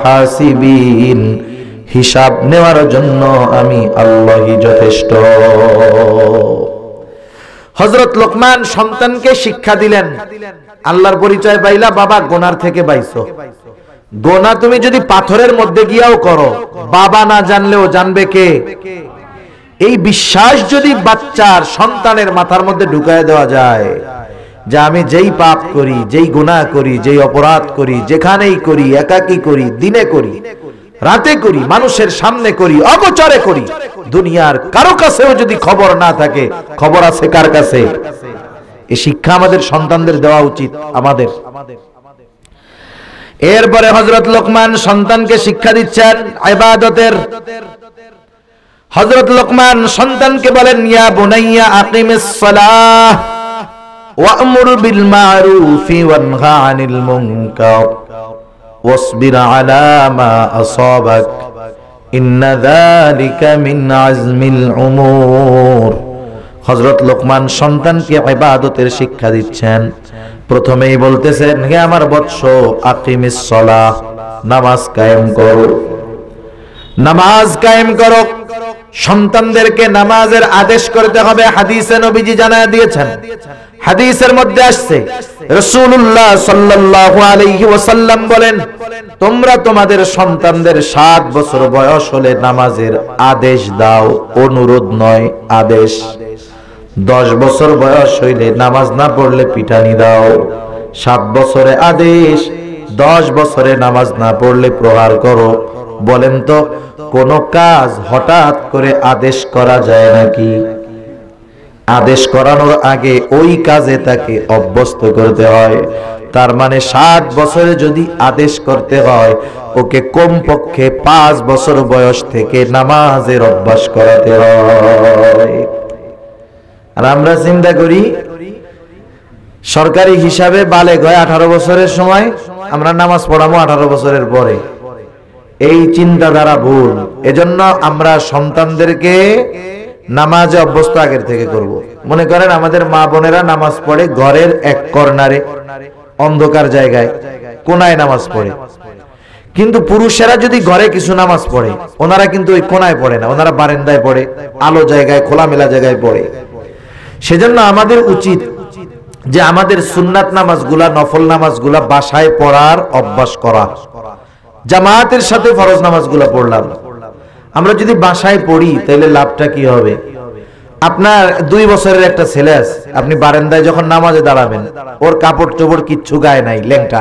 হাসিবিন, হিসাব নেওয়ার জন্য আমি আল্লাহই যথেষ্ট। হযরত লোকমান সন্তানকে শিক্ষা দিলেন, আল্লাহর পরিচয় পাইলা, বাবা গোনার থেকে বাইছো। গোনা তুমি যদি পাথরের মধ্যে গিয়াও করো, বাবা না জানলেও জানবে কে? এই বিশ্বাস যদি বাচ্চার সন্তানের মাথার মধ্যে ঢুকায় দেওয়া যায় যে আমি যেই পাপ করি, যেই গুনাহ করি, যেই অপরাধ করি, যেখানেই করি, একাকী করি, দিনে করি, রাতে করি, মানুষের সামনে করি, অগোচরে করি, দুনিয়ার কারো কাছেও যদি খবর না থাকে, খবর আছে কার কাছে? এই শিক্ষা আমাদের সন্তানদের দেওয়া উচিত আমাদের। এরপরে হযরত লোকমান সন্তানকে শিক্ষা দিচ্ছেন ইবাদতের। হযরত লোকমান সন্তানকে বলেন ইয়া বুনাইয়া আকিমিস সালাহ ওয়া'মুর বিল মা'রুফি ওয়ানহা আনিল মুনকার ওয়াসবির আলা মা আসাবাক ইন্না যালিকা মিন আজমিল উমুর। হযরত লোকমান সন্তানকে ইবাদতের শিক্ষা দিচ্ছেন। প্রথমেই বলতেছেন হে আমার বৎস, আকিমিস সালাহ, নামাজ কায়েম করো, নামাজ কায়েম করো। সন্তানদেরকে নামাজের আদেশ করতে হবে। হাদিসে নবীজি জানায় দিয়েছেন, হাদিসের মধ্যে আসছে রাসূলুল্লাহ সাল্লাল্লাহু আলাইহি ওয়াসাল্লাম বলেন তোমরা তোমাদের সন্তানদের 7 বছর বয়স হলে নামাজের আদেশ দাও, অনুরোধ নয়, আদেশ। 10 বছর বয়স হইলে নামাজ না পড়লে পিটানি দাও। 7 বছরে আদেশ, 10 বছরে নামাজ না পড়লে প্রহার করো। বলেন তো কোন কাজ হঠাৎ করে আদেশ করা যায় নাকি? আদেশ করানোর আগে ওই কাজে তাকে অভ্যস্ত করতে হয়। তার মানে 7 বছরে যদি আদেশ করতে হয়, ওকে কমপক্ষে 5 বছর বয়স থেকে নামাজের অভ্যাস করাতে হয়। আর আমরা চিন্তা করি সরকারি হিসাবে বালেগ হয় 18 বছরের সময়, আমরা নামাজ পড়াবো 18 বছরের পরে। এই চিন্তাধারা ভুল। এজন্য আমরা সন্তানদেরকে নামাজে অভ্যস্ত আগের থেকে করব। মনে করেন আমাদের মা বোনেরা নামাজ পড়ে ঘরের এক কর্নারে, অন্ধকার জায়গায়, কোনায় নামাজ পড়ে। কিন্তু পুরুষেরা যদি ঘরে কিছু নামাজ পড়ে, ওনারা কিন্তু ওই কোনায় পড়ে না, ওনারা বারান্দায় পড়ে, আলো জায়গায়, খোলামেলা জায়গায় পড়ে। সেজন্য আমাদের উচিত যে আমাদের সুন্নাত নামাজগুলা, নফল নামাজগুলা বাসায় পড়ার অভ্যাস করা। জামাতের সাথে ফরজ নামাজগুলা পড়লাম। আমরা যদি বাসায় পড়ি তাহলে লাভটা কি হবে? আপনার 2 বছরের একটা ছেলে আছে, আপনি বারান্দায় যখন নামাজে দাঁড়াবেন, ওর কাপড় চোপড় কিচ্ছু গায়ে নাই, ল্যাংটা,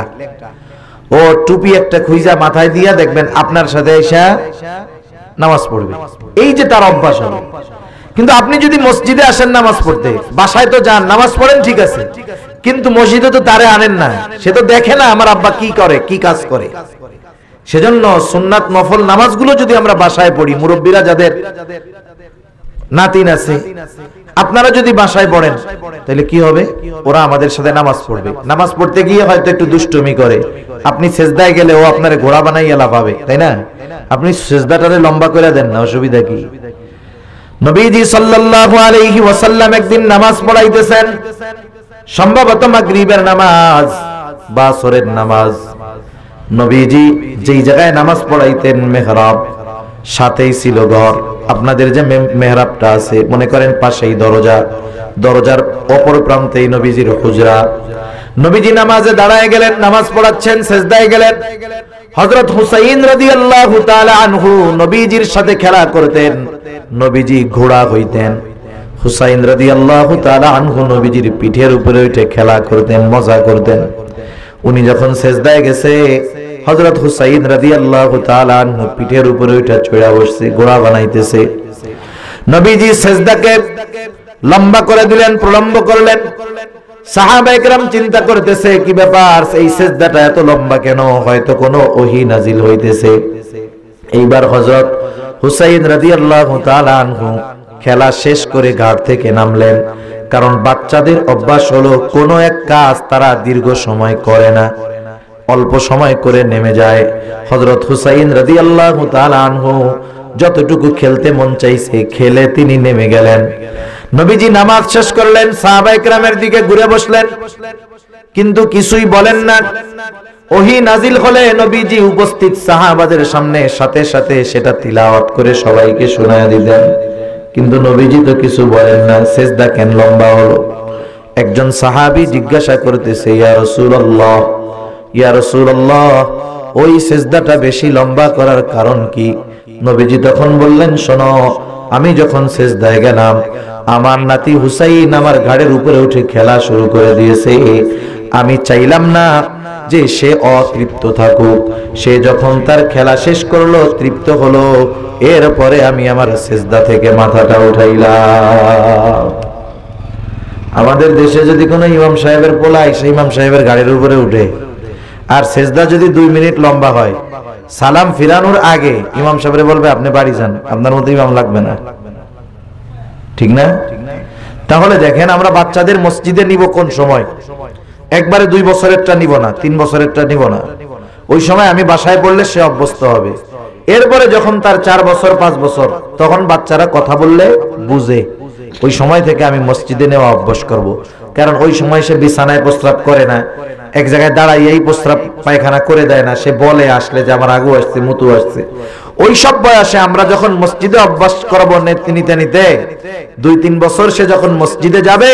ও টুপি একটা খুইজা মাথায় দিয়া দেখবেন আপনার সাথে এসে নামাজ পড়বে। এই যে তার অভ্যাস হবে। কিন্তু আপনি যদি মসজিদে আসেন নামাজ পড়তে, বাসায় তো যান, নামাজ পড়েন, ঠিক আছে, কিন্তু মসজিদে তো তারে আনেন না, সে তো দেখে না আমার আব্বা কি করে, কি কাজ করে। সেজন্য সুন্নাত নফল নামাজগুলো যদি আমরা বাসায় পড়ি, মুরব্বীরা যাদের নাতিন আছে, আপনারা যদি বাসায় পড়েন তাহলে কি হবে? ওরা আমাদের সাথে নামাজ পড়বে। নামাজ পড়তে গিয়ে হয়তো একটু দুষ্টুমি করে, আপনি সেজদায় গেলে ও আপনারে ঘোড়া বানাইয়া লাফাবে, তাই না? আপনি সেজদাটারে লম্বা করে দেন না, অসুবিধা কি? নবীজি সাল্লাল্লাহু আলাইহি ওয়াসাল্লাম একদিন নামাজ পড়াইতেছেন, সম্ভবত মাগরিবের নামাজ বা আসরের নামাজ। নবীজি যেই জায়গায় নামাজ পড়াইতেন, মেহরাব, সাথেই ছিল ঘর। আপনাদের যে মেহরাবটা আছে, মনে করেন পাশেই দরজা, দরজার অপর প্রান্তেই নবীজির হুজরা। নবীজি নামাজে দাঁড়ায় গেলেন, নামাজ পড়াচ্ছেন, সেজদায় গেলেন। হযরত হুসাইন রাদিয়াল্লাহু তাআলা আনহু নবীজির সাথে খেলা করতেন, নবীজি ঘোড়া হইতেন। হুসাইন রাদিয়াল্লাহু তাআলা আনহু নবীজির পিঠের উপরে উঠে খেলা করতেন, মজা করতেন। উনি যখন সেজদায় গেছে, হযরত হুসাইন রাদিয়াল্লাহু তাআলা আনহু পিঠের উপরে উঠে চড়া বসছে, ঘোড়া বানাইতেছে। নবীজি সেজদাকে লম্বা করে দিলেন, প্রলম্ব করলেন। সাহাবায়ে কেরাম চিন্তা করতেছে কি ব্যাপার, এই সেজদাটা এত লম্বা কেন? হয়তো কোনো ওহী নাজিল হইতেছে। এইবার হযরত হুসাইন রাদিয়াল্লাহু তাআলা আনহু খেলা শেষ করে ঘাট থেকে নামলেন। কারণ বাচ্চাদের অভ্যাস হলো কোনো এক কাজ তারা দীর্ঘ সময় করে না, অল্প সময় করে নেমে যায়। হযরত হুসাইন রাদিয়াল্লাহু তাআলা আনহু যতটুকু খেলতে মন চাইছে খেলে তিনি নেমে গেলেন। নবীজি নামাজ শেষ করলেন, সাহাবায়ে কেরামের দিকে ঘুরে বসলেন, কিন্তু কিছুই বলেন না। ওহী নাজিল হলে নবীজি উপস্থিত সাহাবাদের সামনে সাথে সাথে সেটা তিলাওয়াত করে সবাইকে শোনায় দিতেন, কিন্তু নবীজি তো কিছু বলেন না। সেজদা কেন লম্বা হলো? একজন সাহাবী জিজ্ঞাসা করতেছে, ইয়া রাসূলুল্লাহ, ইয়া রাসূলুল্লাহ, ওই সেজদাটা বেশি লম্বা করার কারণ কি? নবীজি তখন বললেন, শোনো, আমি যখন সেজদায় গেলাম, আমার নাতি হুসাইন আমার ঘাড়ের উপরে উঠে খেলা শুরু করে দিয়েছে। আমি চাইলাম না যে সে অতৃপ্ত থাকুক। সে যখন তার খেলা শেষ করলো, তৃপ্ত হলো, এরপরে আমি আমার সেজদা থেকে মাথাটা উঠাইলাম। আমাদের দেশে যদি কোনো ইমাম সাহেবের পোলা এসে ইমাম সাহেবের গাড়ির উপরে উঠে আর সেজদা যদি 2 মিনিট লম্বা হয়, সালাম ফিরানোর আগে ইমাম সাহেবরে বলবে, আপনি বাড়ি যান, আপনার মতো ইমাম লাগবে না। ঠিক না? তাহলে দেখেন, আমরা বাচ্চাদের মসজিদে নিব কোন সময়? একবারে 2 বছরেরটা নিব না, 3 বছরেরটা নিব না। ওই সময় আমি বাসায় পড়লে সে অভ্যস্ত হবে। এরপরে যখন তার 4 বছর 5 বছর, তখন বাচ্চারা কথা বললে বুঝে, ওই সময় থেকে আমি মসজিদে নেওয়া অভ্যাস করব। কারণ ওই সময় সে বিছানায় প্রস্রাব করে না, এক জায়গায় দাঁড়াইয়েই প্রস্রাব পায়খানা করে দেয় না, সে বলে আসলে যে আমার আগু আসছে, মুতু আসছে। ওই সব বয়সে আমরা যখন মসজিদে অভ্যাস করব নিতে নিতে 2-3 বছর সে যখন মসজিদে যাবে,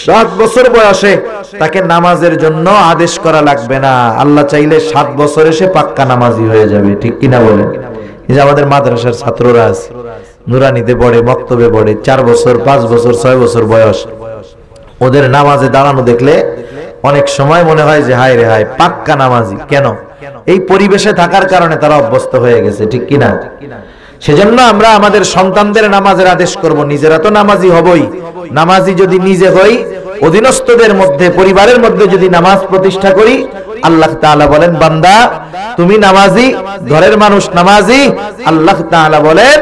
7 বছর বয়সে তাকে নামাজের জন্য আদেশ করা লাগবে না। আল্লাহ চাইলে 7 বছরে সে পাক্কা নামাজি হয়ে যাবে। ঠিক কিনা বলেন? এই যে আমাদের মাদ্রাসার ছাত্ররা আছে, নুরানিতে পড়ে, মক্তবে পড়ে, 4 বছর 5 বছর 6 বছর বয়স, ওদের নামাজে দাঁড়ানো দেখলে অনেক সময় মনে হয় যে হায় রে হায়, পাক্কা নামাজি। কেন? এই পরিবেশে থাকার কারণে তারা অভ্যস্ত হয়ে গেছে। ঠিক কিনা? সেজন্য আমরা আমাদের সন্তানদের নামাজের আদেশ করব। নিজেরা তো নামাজি হবই, নামাজি যদি নিজে হই, অধীনস্থদের মধ্যে, পরিবারের মধ্যে যদি নামাজ প্রতিষ্ঠা করি, আল্লাহ তাআলা বলেন, বান্দা তুমি নামাজি, ঘরের মানুষ নামাজি, আল্লাহ তাআলা বলেন,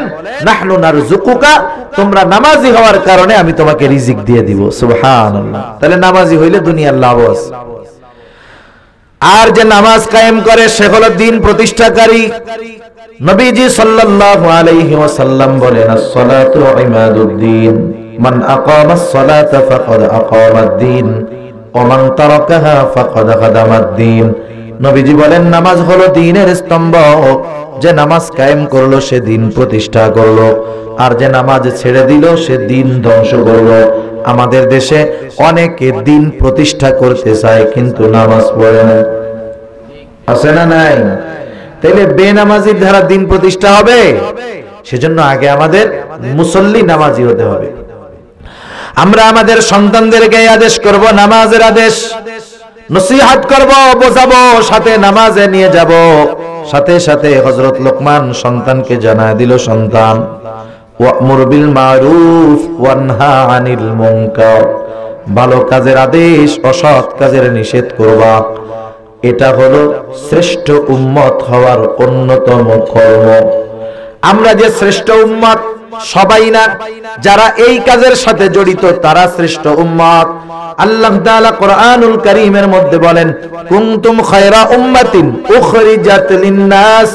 নাহনু নারযুকুকা, তোমরা নামাজি হওয়ার কারণে আমি তোমাকে রিজিক দিয়ে দিব। সুবহানাল্লাহ। তাহলে নামাজি হইলে দুনিয়ার লাভ আছে। আর যে নামাজ কায়েম করে সে হলো দ্বীন প্রতিষ্ঠাকারী। নবীজি সাল্লাল্লাহু আলাইহি ওয়াসাল্লাম বলেন, আস-সালাতু ইমাদুদ্দিন, মান আকামাস সালাতা ফাকাদ আকামাদ-দ্বীন ওয়া মান তারাকাহা ফাকাদ খাদামাদ-দ্বীন। নবীজি বলেন, নামাজ হলো দ্বীনের স্তম্ভ। যে নামাজ কায়েম করলো সে দ্বীন প্রতিষ্ঠা করলো, আর যে নামাজ ছেড়ে দিল সে দ্বীন ধ্বংস করলো। আমাদের দেশে অনেকে দ্বীন প্রতিষ্ঠা করতে চায় কিন্তু নামাজ পড়ে না। আছে না নাই? তাহলে বেনামাজির দ্বারা দ্বীন প্রতিষ্ঠা হবে? সেজন্য আগে আমাদের মুসল্লি নামাজি হতে হবে। আমরা আমাদের সন্তানদেরকে আদেশ করব, নামাজের আদেশ, নসিহত করব, বোঝাবো, সাথে নামাজে নিয়ে যাব। সাথে সাথে হযরত লোকমান সন্তানকে জানায় দিল, সন্তান, ওয়া'মুর বিল মারুফ ওয়ানহা আনিল মুনকার, ভালো কাজের আদেশ, অসৎ কাজের নিষেধ করবা। এটা হলো শ্রেষ্ঠ উম্মত হওয়ার অন্যতম কর্ম। আমরা যে শ্রেষ্ঠ উম্মত সবাই না, যারা এই কাজের সাথে জড়িত তারা শ্রেষ্ঠ উম্মত। আল্লাহ তাআলা কোরআনুল কারীমের মধ্যে বলেন, কুনতুম খায়রা উম্মাতিন উখরিজাত লিন-নাস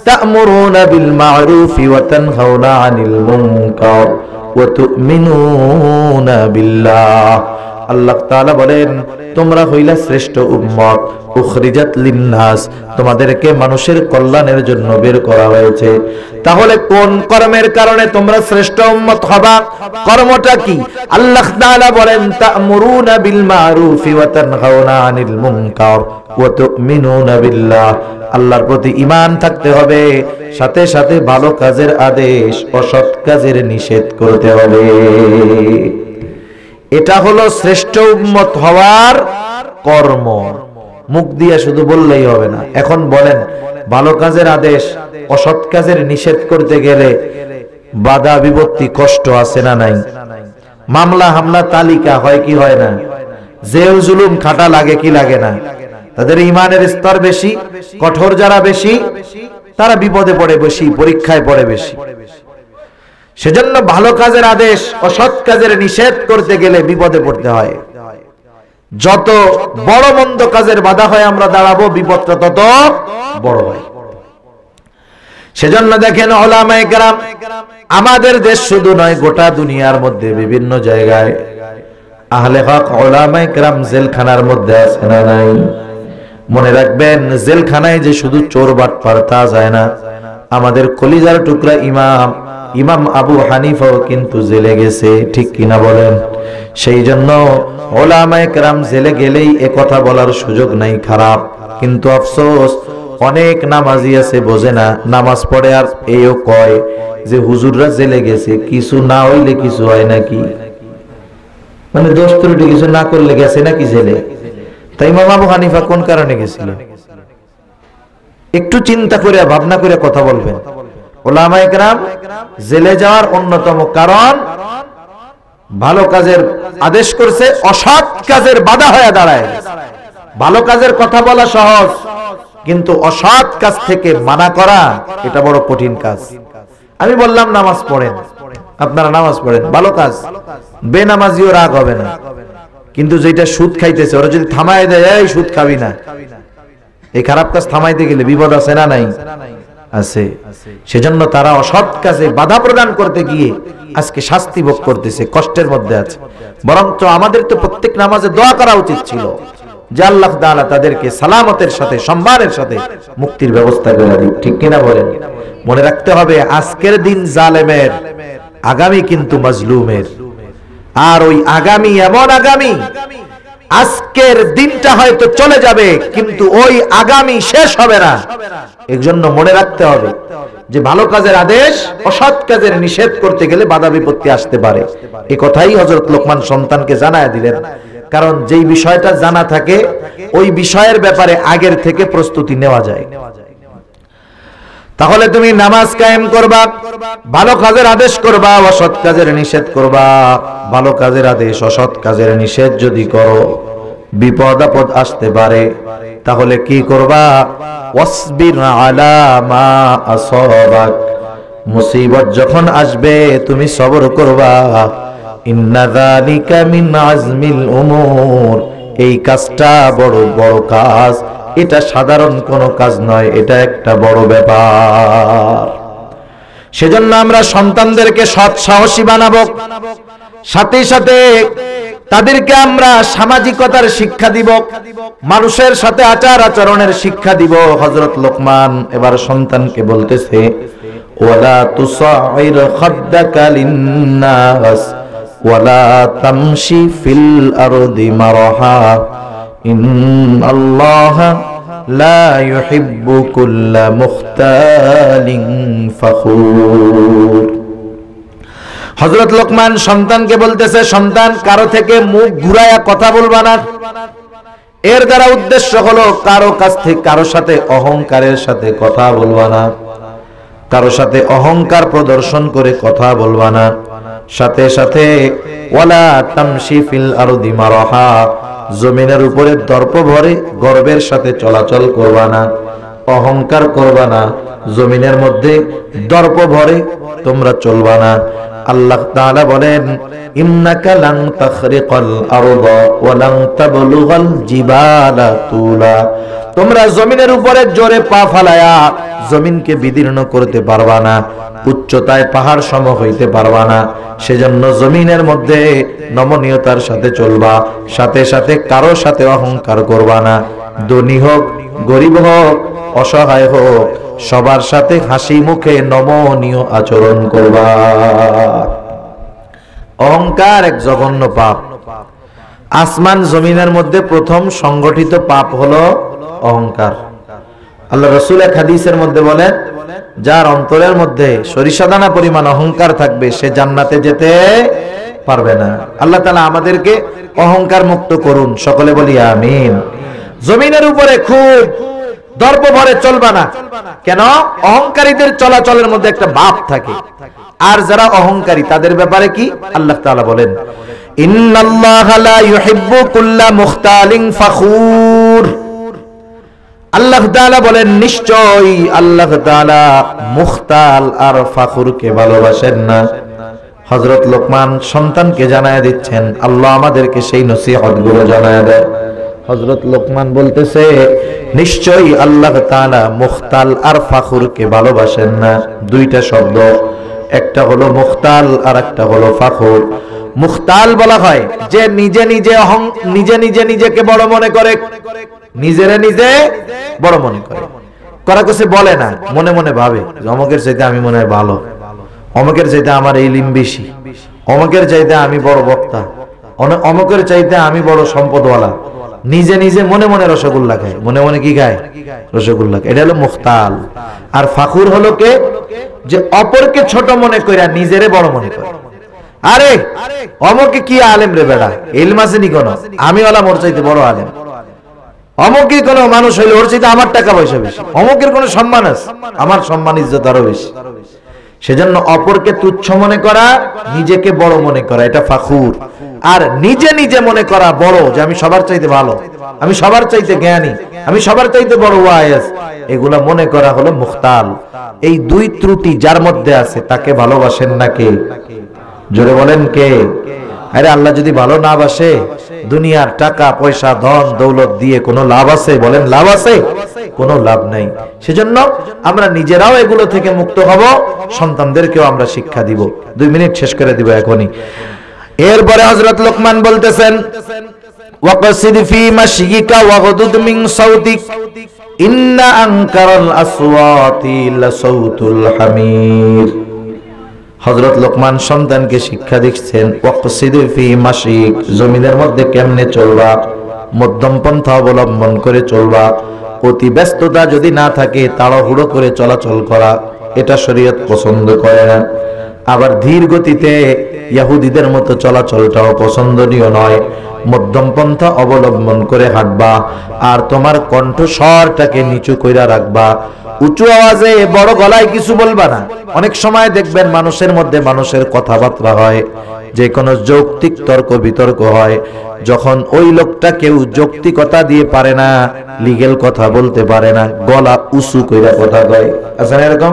তা'মুরুনা বিল মা'রুফি ওয়া তানহাউনা আনিল মুনকার ওয়া তু'মিনুনা বিল্লাহ। আল্লাহ তাআলা বলেন তোমরা হইলা শ্রেষ্ঠ উম্মত, উখরিজাত লিন্নাস, তোমাদেরকে মানুষের কল্যাণের জন্য বের করা হয়েছে। তাহলে কোন কর্মের কারণে তোমরা শ্রেষ্ঠ উম্মত হবা? কর্মটা কি? আল্লাহ তাআলা বলেন তা'মুরুনা বিল মারুফি ওয়া তানহাউনা আনিল মুনকার ওয়া তু'মিনুনা বিল্লাহ। আল্লাহর প্রতি ঈমান থাকতে হবে, সাথে সাথে ভালো কাজের আদেশ, অসৎ কাজের নিষেধ করতে হবে। এটা হলো শ্রেষ্ঠ উম্মত হওয়ার কর্ম। মুখ দিয়ে শুধু বললেই হবে না। এখন বলেন, ভালো কাজের আদেশ, অসৎ কাজের নিষেধ করতে গেলে বাধা বিপত্তি, কষ্ট আছে না নাই? মামলা হামলা তালিকা হয় কি হয় না? জেল জুলুম খাটা লাগে কি লাগে না? তাদের ঈমানের স্তর বেশি, কঠোর যারা বেশি, তারা বিপদে পড়ে বেশি, পরীক্ষায় পড়ে বেশি। সেজন্য ভালো কাজের আদেশ, অসৎ কাজের নিষেধ করতে গেলে বিপদে পড়তে হয়। যত বড় মন্দ কাজের বাধা হয় আমরা দাঁড়াবো, বিপদটা তত বড় হয়। সেজন্য দেখেন উলামায়ে কেরাম, আমাদের দেশ শুধু নয়, গোটা দুনিয়ার মধ্যে বিভিন্ন জায়গায় আহলে হক উলামায়ে কেরাম জেলখানার মধ্যে আছে না নাই? মনে রাখবেন, জেলখানায় যে শুধু চোর বাটপার তা যায় না। আমাদের কলিজার টুকরা ইমাম আবু হানিফাও কিন্তু জেলে গেছে, ঠিক কিনা বলেন? সেই জন্য উলামায়ে কেরাম জেলে গেলেই এ কথা বলার সুযোগ নাই, খারাপ। কিন্তু আফসোস, অনেক নামাজি আছে বোঝে না, নামাজ পড়ে আর এও কয় যে হুজুররা জেলে গেছে, কিছু না হইলে কিছু হয় নাকি? মানে দোষ ত্রুটি কিছু না করলে গেছে নাকি জেলে? তাই ইমাম আবু হানিফা কোন কারণে গেছিল? একটু চিন্তা করে ভাবনা করে কথা বলবেন। উলামায়ে কেরাম জেলে যাওয়ার অন্যতম কারণ ভালো কাজের আদেশ করছে, অসৎ কাজের বাধা হয়ে দাঁড়ায়। ভালো কাজের কথা বলা সহজ, কিন্তু অসৎ কাজ থেকে মানা করা এটা বড় কঠিন কাজ। আমি বললাম নামাজ পড়েন, আপনারা নামাজ পড়েন, ভালো কাজ, বেনামাজিও রাগ হবে না। কিন্তু যেটা সুদ খাইতেছে ওরা যদি থামায় দেয়, এই সুদ খাবি না, এই খারাপ কাজ থামাইতে গেলে বিপদ আছে না নাই? আছে। সেজন্য তারা অসৎ কাজে বাধা প্রদান করতে গিয়ে আজকে শাস্তি ভোগ করতেছে, কষ্টের মধ্যে আছে। বরঞ্চ আমাদের তো প্রত্যেক নামাজে দোয়া করা উচিত ছিল যে আল্লাহ তাআলা তাদেরকে সালামতের সাথে, সম্মানের সাথে মুক্তির ব্যবস্থা করে দিন, ঠিক কিনা বলেন? মনে রাখতে হবে, আজকের দিন জালেমের, আগামী কিন্তু মাজলুমের। আর ওই আগামী এমন আগামী, আজকের দিনটা হয়তো চলে যাবে কিন্তু ওই আগামী শেষ হবে না। এর জন্য মনে রাখতে হবে যে ভালো কাজের আদেশ, অসৎ কাজের নিষেধ করতে গেলে বাধা বিপত্তি আসতে পারে। এই কথাই হযরত লোকমান সন্তানকে জানায় দিলেন, কারণ যেই বিষয়টা জানা থাকে ওই বিষয়ের ব্যাপারে আগের থেকে প্রস্তুতি নেওয়া যায়। তাহলে তুমি নামাজ কায়েম করবা, ভালো কাজের আদেশ করবা, অসৎ কাজের নিষেধ করবা। ভালো কাজের আদেশ, অসৎ কাজের নিষেধ যদি করো, বিপদ আপদ আসতে পারে। তাহলে কি করবা? ওয়াসবির আলা মা আসাবাক, মুসিবত যখন আসবে তুমি সবর করবা। ইন্না যালিকা মিন আজমিল উমুর, এই কাজটা বড় বড় কাজ, এটা সাধারণ কোনো কাজ নয়, এটা একটা বড় ব্যাপার। সেজন্য আমরা সন্তানদেরকে সৎ সাহসী বানাবো, সাথে সাথে তাদেরকে আমরা সামাজিকতার শিক্ষা দিব, মানুষের সাথে আচার আচরণের শিক্ষা দিব। হযরত লোকমান এবার সন্তানকে বলতেছে, ওয়ালা তুসাইর খাদ্দাকা লিন্নাস ওয়ালা তামশি ফিল আরদি মারহা ইন্নাল্লাহা লা ইউহিব্বু কুল্লা মুখতালিন ফখুর। হযরত লোকমান সন্তানকে বলতেছে, সন্তান, কারো থেকে মুখ ঘুরায়া কথা বলবা না। এর দ্বারা উদ্দেশ্য হলো কারো কাছ থেকে, কারো সাথে অহংকারের সাথে কথা বলবা না, কারো সাথে অহংকার প্রদর্শন করে কথা বলবা না। সাথে সাথে ওয়ালা তামশি ফিল আরদি মারহা, জমিনের উপরে দর্প ভরে গর্বের সাথে চলাচল করবা না, অহংকার করবা না, জমিনের মধ্যে দর্প ভরে তোমরা চলবা না। আল্লাহ তাআলা বলেন, ইন্নাকা লান তাখরিকাল আরদা ওয়া লান তাবলুগাল জিবালা তুলা, তোমরা জমিনের উপরে জোরে পা ফালায়া জমিনকে বিদীর্ণ করতে পারবা না, উচ্চতায় পাহাড় সম হইতে পারবা না। সেজন্য জমিনের মধ্যে নমনীয়তার সাথে চলবা, সাথে সাথে কারো সাথে অহংকার করবা না। ধনী হোক, গরিব হোক, অসহায় হোক, সবার সাথে হাসি মুখে নমনীয় আচরণ করবা। অহংকার এক জঘন্য পাপ। আসমান জমিনের মধ্যে প্রথম সংগঠিত পাপ হলো অহংকার। আল্লাহ রাসূল এক হাদিসের মধ্যে বলেন, যার অন্তরের মধ্যে সরিষা দানা পরিমাণ অহংকার থাকবে সে জান্নাতে যেতে পারবে না। আল্লাহ তাআলা আমাদেরকে অহংকার মুক্ত করুন, সকলে বলি আমিন। জমিনের উপরে খুব দর্প ভরে চলবা না। কেন? অহংকারীদের চলাচলের মধ্যে একটা ভাব থাকে। আর যারা অহংকারী তাদের ব্যাপারে কি আল্লাহ তাআলা বলেন, ইন্নাল্লাহা লা ইউহিব্বু কুল্লা মুখতালিন ফাখুর। আল্লাহ তাআলা বলেন, নিশ্চয়ই আল্লাহ তাআলা মুখতাল আর ফাখুরকে ভালোবাসেন না। হযরত লোকমান সন্তানকে জানায় দিচ্ছেন, আল্লাহ আমাদেরকে সেই নসিহতগুলো জানায় দেয়। হযরত লোকমান বলতেছে, নিশ্চয়ই আল্লাহ তাআলা মুখতাল আর ফাখুরকে ভালোবাসেন না। দুইটা শব্দ, একটা হলো মুখতাল আর একটা হলো ফাখুর। মুখতাল বলা হয় যে নিজে নিজে নিজেকে বড় মনে করে, নিজেরে নিজে বড় মনে করে। করা কিছু বলে না, মনে মনে ভাবে অমুকের চাইতে আমি মনে হয় ভালো, অমুকের চাইতে আমার ইলম বেশি, অমুকের চাইতে আমি বড় বক্তা, অমুকের চাইতে আমি বড় সম্পদওয়ালা। নিজে নিজে মনে মনে রসগোল্লা খায়। মনে মনে কি খায়? রসগোল্লা খায়। এটা হলো মুখতাল। আর ফাখুর হলো কে? যে অপরকে ছোট মনে কইরা নিজেরে বড় মনে করে। আরে অমুকে কি আলেম রে বেড়া, ইলম আছে নি কোন? আমি ওলা মোর চাইতে বড় আলেম। অমুকে কোন মানুষ হইলে ওর চাইতে আমার টাকা পয়সা বেশি। অমুকের কোন সম্মান আছে, আমার সম্মান ইজ্জত আরো বেশি। সেজন্য অপরকে তুচ্ছ মনে করা, নিজেকে বড় মনে করা, এটা ফাখুর। আর নিজে নিজে মনে করা বড়, যে আমি সবার চাইতে ভালো, আমি সবার চাইতে জ্ঞানী, আমি সবার চাইতে বড় ওয়াইজ, এগুলা মনে করা হলো মুখতাল। এই দুই ত্রুটি যার মধ্যে আছে তাকে ভালোবাসেন না কে? জোরে বলেন কে? আরে আল্লাহ যদি ভালো না বাসে, দুনিয়ার টাকা পয়সা ধন দৌলত দিয়ে কোনো লাভ আছে? বলেন লাভ আছে? কোনো লাভ নাই। সেজন্য আমরা নিজেরাও এগুলো থেকে মুক্ত হব, সন্তানদেরকেও আমরা শিক্ষা দিব। 2 মিনিট শেষ করে দিব এখনই। এরপরে হযরত লোকমান বলতেছেন, ওয়াকসিদ ফি মাশয়িকা ওয়াগদুদ মিন সাউতিক ইন্না আনকারাল আসওয়াতি লাসাউতুল হামির। হযরত লোকমান সন্তানকে শিক্ষা দিচ্ছেন, ওয়াকসিদ ফি মাশয়িক, জমিনের মধ্যে কেমনে চলবা, মধ্যম পন্থা অবলম্বন করে চলবা। অতি ব্যস্ততা যদি না থাকে, তাড়াহুড়ো করে চলাচল করা, এটা শরীয়ত পছন্দ করে না। আবার ধীর গতিতে ইহুদিদের মতো চলাচলটাও পছন্দনীয় নয়। মধ্যম পন্থা অবলম্বন করে হাঁটবা। আর তোমার কণ্ঠস্বরটাকে নিচু কইরা রাখবা। উঁচু আওয়াজে বড় গলায় কিছু বলবা না। অনেক সময় দেখবেন মানুষের মধ্যে মানুষের কথাবার্তা হয়, যে কোনো যৌক্তিক তর্ক বিতর্ক হয়, যখন ওই লোকটা কেউ যৌক্তিকতা দিয়ে পারে না, লিগেল কথা বলতে পারে না, গলা উঁচু কইরা কথা কয়। আচ্ছা এরকম,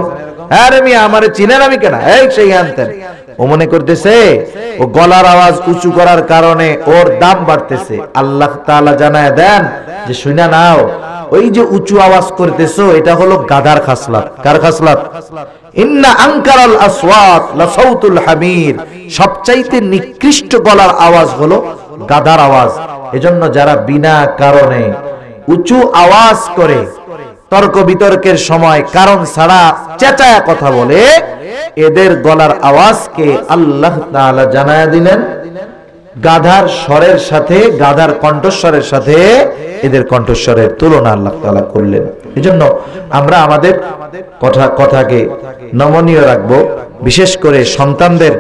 আরে মিয়া আমারে চিনেন আমি কেনা, এই সেই আনতেন। ও মনে করতেছে ও গলার আওয়াজ উঁচু করার কারণে ওর দাম বাড়তেছে। আল্লাহ তাআলা জানায় দেন যে শুনা নাও, ওই যে উঁচু আওয়াজ করতেছো এটা হলো গাধার খাসলাত। কার খাসলাত? ইন্না আনকারাল আসওয়াত লাসাউতুল হামির, সবচাইতে নিকৃষ্ট গলার আওয়াজ হলো গাধার আওয়াজ। এজন্য যারা বিনা কারণে উঁচু আওয়াজ করে, তর্ক বিতর্কের সময় কারণ ছাড়া চেঁচায়া কথা বলে, এদের গলার আওয়াজকে আল্লাহ তাআলা জানায়া দিলেন গাধার স্বরের সাথে, গাধার কণ্ঠস্বরের সাথে এদের কণ্ঠস্বরের তুলনা আল্লাহ তাআলা করলেন। এজন্য আমরা আমাদের কথাকে নমনীয় রাখবো। বিশেষ করে সন্তানদের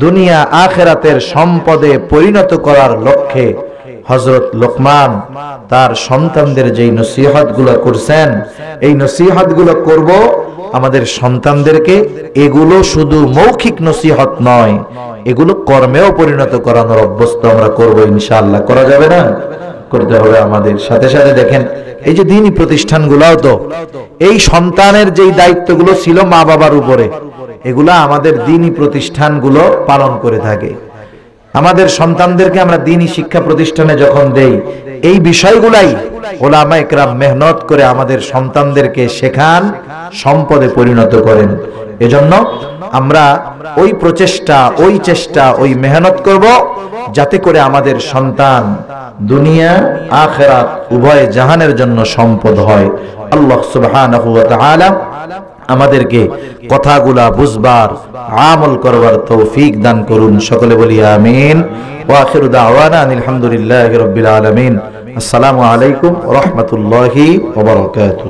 দুনিয়া আখিরাতের সম্পদে পরিণত করার লক্ষ্যে হযরত লোকমান তার সন্তানদের যেই নসিহতগুলো করছেন, এই নসিহতগুলো করব আমাদের সন্তানদেরকে। এগুলো শুধু মৌখিক নসিহত নয়, এগুলো কর্মেও পরিণত করানোর অভ্যস্ত আমরা করব ইনশাআল্লাহ। করা যাবে না? করতে হবে আমাদের। সাথে সাথে দেখেন, এই যে দ্বীনি প্রতিষ্ঠানগুলোও তো এই সন্তানের যেই দায়িত্বগুলো ছিল মা বাবার উপরে, এগুলা আমাদের দ্বীনি প্রতিষ্ঠানগুলো পালন করে থাকে। আমাদের সন্তানদেরকে আমরা দ্বীনি শিক্ষা প্রতিষ্ঠানে যখন দেই, এই বিষয়গুলাই উলামা ইকরাম মেহনত করে আমাদের সন্তানদেরকে শেখান, সম্পদে পরিণত করেন। এজন্য আমরা ওই প্রচেষ্টা, ওই চেষ্টা, ওই মেহনত করব যাতে করে আমাদের সন্তান দুনিয়া আখিরাত উভয় জাহানের জন্য সম্পদ হয়। আল্লাহ সুবহানাহু ওয়া তাআলা আমাদেরকে কথাগুলা বুঝবার, আমল করবার তৌফিক দান করুন। সকলে বলি আমিন। ওয়া আখিরু দাওয়ানা আলহামদুলিল্লাহি রাব্বিল আলামিন। আসসালামু আলাইকুম ওয়া রাহমাতুল্লাহি ওয়া বারাকাতুহু।